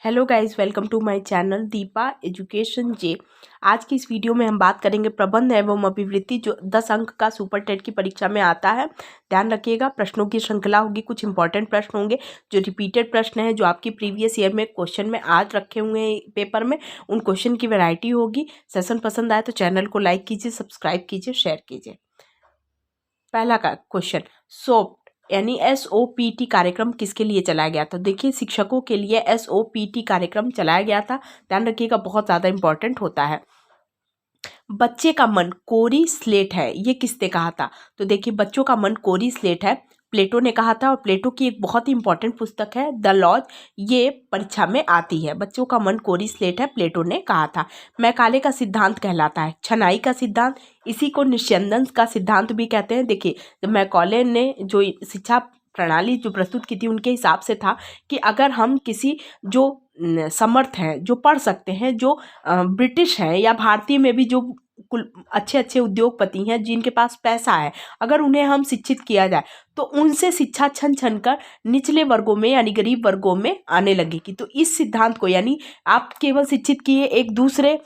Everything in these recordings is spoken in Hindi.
Hello guys, welcome to my channel Deepa education जे। आज की इस वीडियो में हम बात करेंगे प्रबंध एवं अभिवृत्ति, जो 10 अंक का सुपर टेट की परीक्षा में आता है। ध्यान रखिएगा, प्रश्नों की श्रृंखला होगी, कुछ इंपॉर्टेंट प्रश्न होंगे जो रिपीटेड प्रश्न हैं, जो आपकी प्रीवियस ईयर में क्वेश्चन में आज रखे हुए हैं पेपर में। उन क्वेश्चन की वैरायटी होगी। सेशन पसंद आए तो चैनल को लाइक कीजिए, सब्सक्राइब कीजिए, शेयर कीजिए। पहला का क्वेश्चन, सोप यानी SOPT कार्यक्रम किसके लिए चलाया गया था? देखिए, शिक्षकों के लिए SOPT कार्यक्रम चलाया गया था। ध्यान रखिएगा, बहुत ज़्यादा इंपॉर्टेंट होता है। बच्चे का मन कोरी स्लेट है, ये किसने कहा था? तो देखिए, बच्चों का मन कोरी स्लेट है, प्लेटो ने कहा था। और प्लेटो की एक बहुत ही इंपॉर्टेंट पुस्तक है द लॉज, ये परीक्षा में आती है। बच्चों का मन कोरी स्लेट है, प्लेटो ने कहा था। मैकाले का सिद्धांत कहलाता है छनाई का सिद्धांत, इसी को निस्यंदन का सिद्धांत भी कहते हैं। देखिए, जब मैकाले ने जो शिक्षा प्रणाली जो प्रस्तुत की थी, उनके हिसाब से था कि अगर हम किसी जो समर्थ हैं, जो पढ़ सकते हैं, जो ब्रिटिश हैं या भारतीय में भी जो कुल अच्छे अच्छे उद्योगपति हैं, जिनके पास पैसा है, अगर उन्हें हम शिक्षित किया जाए तो उनसे शिक्षा छन छन कर निचले वर्गों में यानी गरीब वर्गों में आने लगेगी। तो इस सिद्धांत को, यानी आप केवल शिक्षित किए एक दूसरे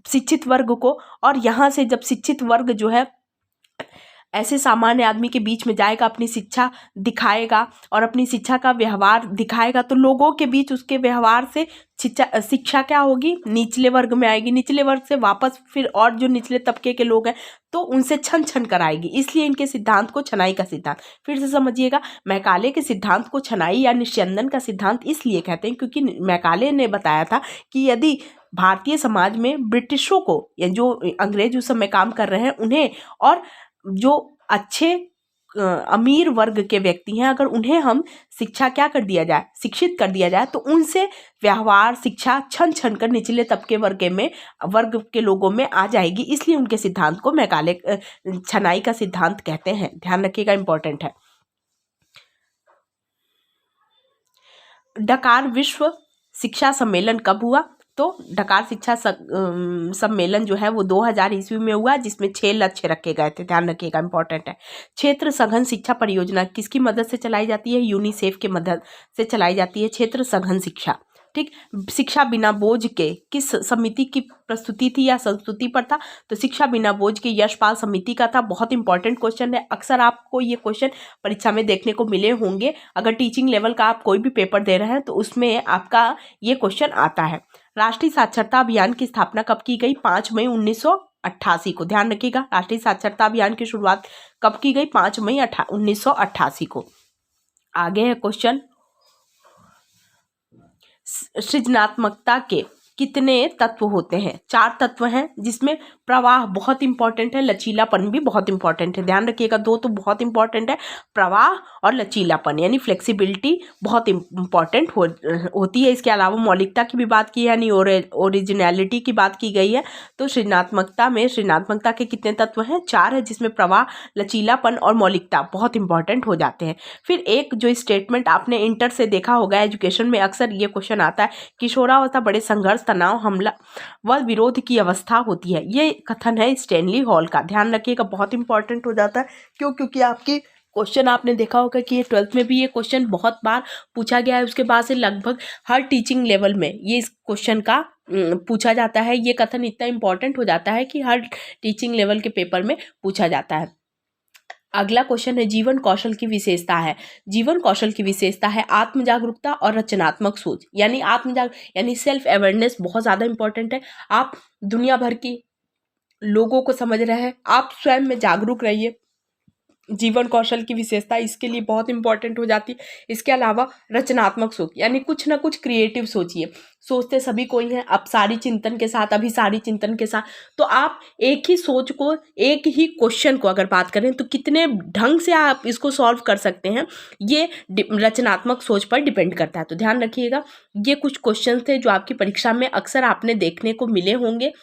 शिक्षित वर्ग को, और यहाँ से जब शिक्षित वर्ग जो है ऐसे सामान्य आदमी के बीच में जाएगा, अपनी शिक्षा दिखाएगा और अपनी शिक्षा का व्यवहार दिखाएगा, तो लोगों के बीच उसके व्यवहार से शिक्षा क्या होगी? निचले वर्ग में आएगी। निचले वर्ग से वापस फिर और जो निचले तबके के लोग हैं तो उनसे छन छन कर आएगी। इसलिए इनके सिद्धांत को छनाई का सिद्धांत, फिर से समझिएगा, मैकाले के सिद्धांत को छनाई या निस्यंदन का सिद्धांत इसलिए कहते हैं क्योंकि मैकाले ने बताया था कि यदि भारतीय समाज में ब्रिटिशों को, या जो अंग्रेज उस समय काम कर रहे हैं उन्हें, और जो अच्छे अमीर वर्ग के व्यक्ति हैं, अगर उन्हें हम शिक्षा क्या कर दिया जाए, शिक्षित कर दिया जाए, तो उनसे व्यवहार शिक्षा छन छन कर निचले तबके वर्ग के लोगों में आ जाएगी। इसलिए उनके सिद्धांत को मैकाले छनाई का सिद्धांत कहते हैं। ध्यान रखिएगा, इंपॉर्टेंट है। डकार विश्व शिक्षा सम्मेलन कब हुआ? तो डकार शिक्षा सम्मेलन जो है वो 2000 ईस्वी में हुआ, जिसमें 6 लक्ष्य रखे गए थे। ध्यान रखिएगा, इंपॉर्टेंट है। क्षेत्र सघन शिक्षा परियोजना किसकी मदद से चलाई जाती है? यूनिसेफ की मदद से चलाई जाती है क्षेत्र सघन शिक्षा। ठीक, शिक्षा बिना बोझ के किस समिति की प्रस्तुति थी या संस्तुति पर था? तो शिक्षा बिना बोझ के यशपाल समिति का था। बहुत इंपॉर्टेंट क्वेश्चन है, अक्सर आपको ये क्वेश्चन परीक्षा में देखने को मिले होंगे। अगर टीचिंग लेवल का आप कोई भी पेपर दे रहे हैं तो उसमें आपका ये क्वेश्चन आता है। राष्ट्रीय साक्षरता अभियान की स्थापना कब की गई? 5 मई 1988 को। ध्यान रखिएगा, राष्ट्रीय साक्षरता अभियान की शुरुआत कब की गई? 5 मई 1988 को। आगे है क्वेश्चन, सृजनात्मकता के कितने तत्व होते हैं? 4 तत्व हैं, जिसमें प्रवाह बहुत इंपॉर्टेंट है, लचीलापन भी बहुत इंपॉर्टेंट है। ध्यान रखिएगा, 2 तो बहुत इंपॉर्टेंट है, प्रवाह और लचीलापन, यानी फ्लेक्सिबिलिटी बहुत इंपॉर्टेंट होती है। इसके अलावा मौलिकता की भी बात की है, यानी ओरिजिनलिटी की बात की गई है। तो सृजनात्मकता के कितने तत्व हैं? 4 है, जिसमें प्रवाह, लचीलापन और मौलिकता बहुत इंपॉर्टेंट हो जाते हैं। फिर एक जो स्टेटमेंट आपने इंटर से देखा होगा, एजुकेशन में अक्सर ये क्वेश्चन आता है, किशोरावस्था बड़े संघर्ष, तनाव, हमला व विरोध की अवस्था होती है। ये कथन है स्टैनली हॉल का। ध्यान रखिएगा, बहुत इंपॉर्टेंट हो जाता है। क्यों? क्योंकि आपकी क्वेश्चन आपने देखा होगा कि ये 12th में भी ये क्वेश्चन बहुत बार पूछा गया है। उसके बाद से लगभग हर टीचिंग लेवल में ये इस क्वेश्चन का पूछा जाता है। ये कथन इतना इंपॉर्टेंट हो जाता है कि हर टीचिंग लेवल के पेपर में पूछा जाता है। अगला क्वेश्चन है, जीवन कौशल की विशेषता है। जीवन कौशल की विशेषता है आत्म जागरूकता और रचनात्मक सोच, यानी सेल्फ अवेयरनेस बहुत ज़्यादा इंपॉर्टेंट है। आप दुनिया भर की लोगों को समझ रहे हैं, आप स्वयं में जागरूक रहिए। जीवन कौशल की विशेषता इसके लिए बहुत इंपॉर्टेंट हो जाती है। इसके अलावा रचनात्मक सोच, यानी कुछ ना कुछ क्रिएटिव सोचिए। सोचते सभी कोई हैं, अभिसारी चिंतन के साथ। तो आप एक ही सोच को, एक ही क्वेश्चन को अगर बात करें तो कितने ढंग से आप इसको सॉल्व कर सकते हैं, ये रचनात्मक सोच पर डिपेंड करता है। तो ध्यान रखिएगा, ये कुछ क्वेश्चन थे जो आपकी परीक्षा में अक्सर आपने देखने को मिले होंगे,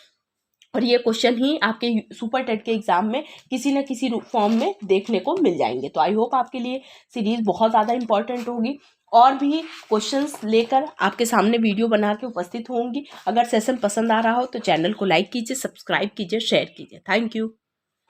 और ये क्वेश्चन ही आपके सुपर टेट के एग्जाम में किसी न किसी फॉर्म में देखने को मिल जाएंगे। तो आई होप आपके लिए सीरीज बहुत ज़्यादा इंपॉर्टेंट होगी, और भी क्वेश्चंस लेकर आपके सामने वीडियो बना के उपस्थित होंगी। अगर सेशन पसंद आ रहा हो तो चैनल को लाइक कीजिए, सब्सक्राइब कीजिए, शेयर कीजिए। Thank you.